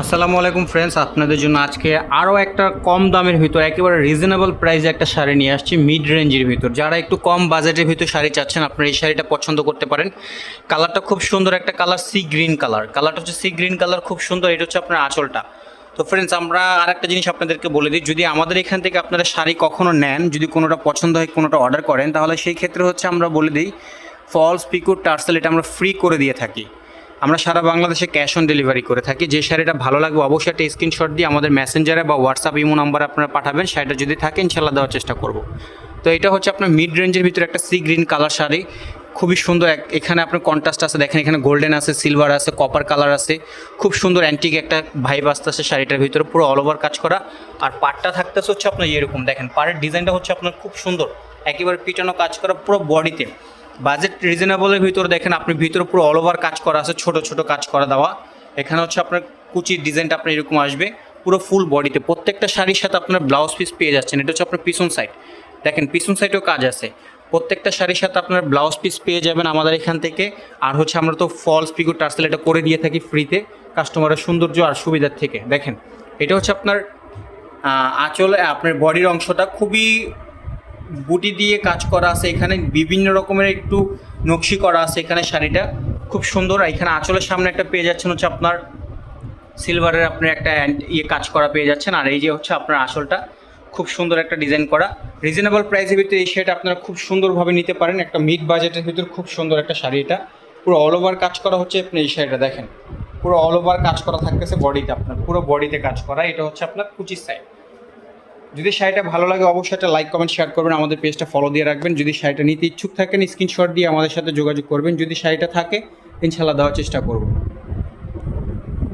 আসসালামু আলাইকুম ফ্রেন্ডস, আপনাদের জন্য আজকে আরও একটা কম দামের ভিতর একেবারে রিজনেবল প্রাইসে একটা শাড়ি নিয়ে আসছি মিড রেঞ্জের ভিতর। যারা একটু কম বাজেটের ভিতর শাড়ি চাচ্ছেন আপনারা এই শাড়িটা পছন্দ করতে পারেন। কালারটা খুব সুন্দর একটা কালার, সি গ্রিন কালার। কালারটা হচ্ছে সি গ্রিন কালার, খুব সুন্দর। এটা হচ্ছে আপনার আঁচলটা। তো ফ্রেন্ডস, আমরা আরেকটা জিনিস আপনাদেরকে বলে দিই, যদি আমাদের এখান থেকে আপনারা শাড়ি কখনো নেন, যদি কোনোটা পছন্দ হয়, কোনোটা অর্ডার করেন, তাহলে সেই ক্ষেত্রে হচ্ছে আমরা বলে দিই ফলস পিকো টার্সেল এটা আমরা ফ্রি করে দিয়ে থাকি। আমরা সারা বাংলাদেশে ক্যাশ অন ডেলিভারি করে থাকি। যে শাড়িটা ভালো লাগবে অবশ্যই একটা স্ক্রিনশট দিয়ে আমাদের মেসেঞ্জারে বা হোয়াটসঅ্যাপ ইমো নাম্বারে আপনারা পাঠাবেন। শাড়িটা যদি থাকে ইনশাল্লাহ দেওয়ার চেষ্টা করব। তো এটা হচ্ছে আপনার মিড রেঞ্জের ভিতরে একটা সি গ্রিন কালার শাড়ি, খুবই সুন্দর। এখানে আপনার কন্ট্রাস্ট আছে, দেখেন এখানে গোল্ডেন আছে, সিলভার আছে, কপার কালার আছে, খুব সুন্দর অ্যান্টিক একটা ভাইব আসতেছে শাড়িটার ভিতরে, পুরো অল ওভার কাজ করা। আর পাড়টা থাকতেছে হচ্ছে আপনার এরকম, দেখেন পাড়ের ডিজাইনটা হচ্ছে আপনার খুব সুন্দর, একেবারে পিটানো কাজ করা পুরো বডিতে। বাজেট রিজনেবলের ভিতরে দেখেন আপনি ভিতরে পুরো অল ওভার কাজ করা আছে, ছোট ছোট কাজ করা দেওয়া। এখানে হচ্ছে আপনার কুচির ডিজাইনটা আপনার এরকম আসবে পুরো ফুল বডিতে। প্রত্যেকটা শাড়ির সাথে আপনার ব্লাউজ পিস পেয়ে যাচ্ছেন। এটা হচ্ছে আপনার পিছন সাইড, দেখেন পিছন সাইডেও কাজ আছে। প্রত্যেকটা শাড়ির সাথে আপনার ব্লাউজ পিস পেয়ে যাবেন আমাদের এখান থেকে। আর হচ্ছে আমরা তো ফলস পিকো টার্সেল এটা করে দিয়ে থাকি ফ্রিতে, কাস্টমারের সৌন্দর্য আর সুবিধার থেকে। দেখেন এটা হচ্ছে আপনার আঁচলে আপনার বডির অংশটা খুবই বুটি দিয়ে কাজ করা আছে, এখানে বিভিন্ন রকমের একটু নকশি করা আছে। এখানে শাড়িটা খুব সুন্দর। এখানে আঁচলের সামনে একটা পেয়ে যাচ্ছেন হচ্ছে আপনার সিলভারের আপনার একটা কাজ করা পেয়ে যাচ্ছেন। আর এই যে হচ্ছে আপনার আসলটা খুব সুন্দর একটা ডিজাইন করা। রিজনেবল প্রাইসের ভিতরে এই শাড়িটা আপনারা খুব সুন্দরভাবে নিতে পারেন। একটা মিড বাজেটের ভিতর খুব সুন্দর একটা শাড়ি। এটা পুরো অল ওভার কাজ করা হচ্ছে। আপনি এই শাড়িটা দেখেন পুরো অল ওভার কাজ করা থাকতেছে বডিতে, আপনার পুরো বডিতে কাজ করা। এটা হচ্ছে আপনার কুচির সাইড। যদি শাড়িটা ভালো লাগে অবশ্যই একটা লাইক কমেন্ট শেয়ার করবেন, আমাদের পেজটা ফলো দিয়ে রাখবেন। যদি শাড়িটা নিতে ইচ্ছুক থাকেন স্ক্রিনশট দিয়ে আমাদের সাথে যোগাযোগ করবেন। যদি শাড়িটা থাকে ইনশাল্লাহ দেওয়ার চেষ্টা করব।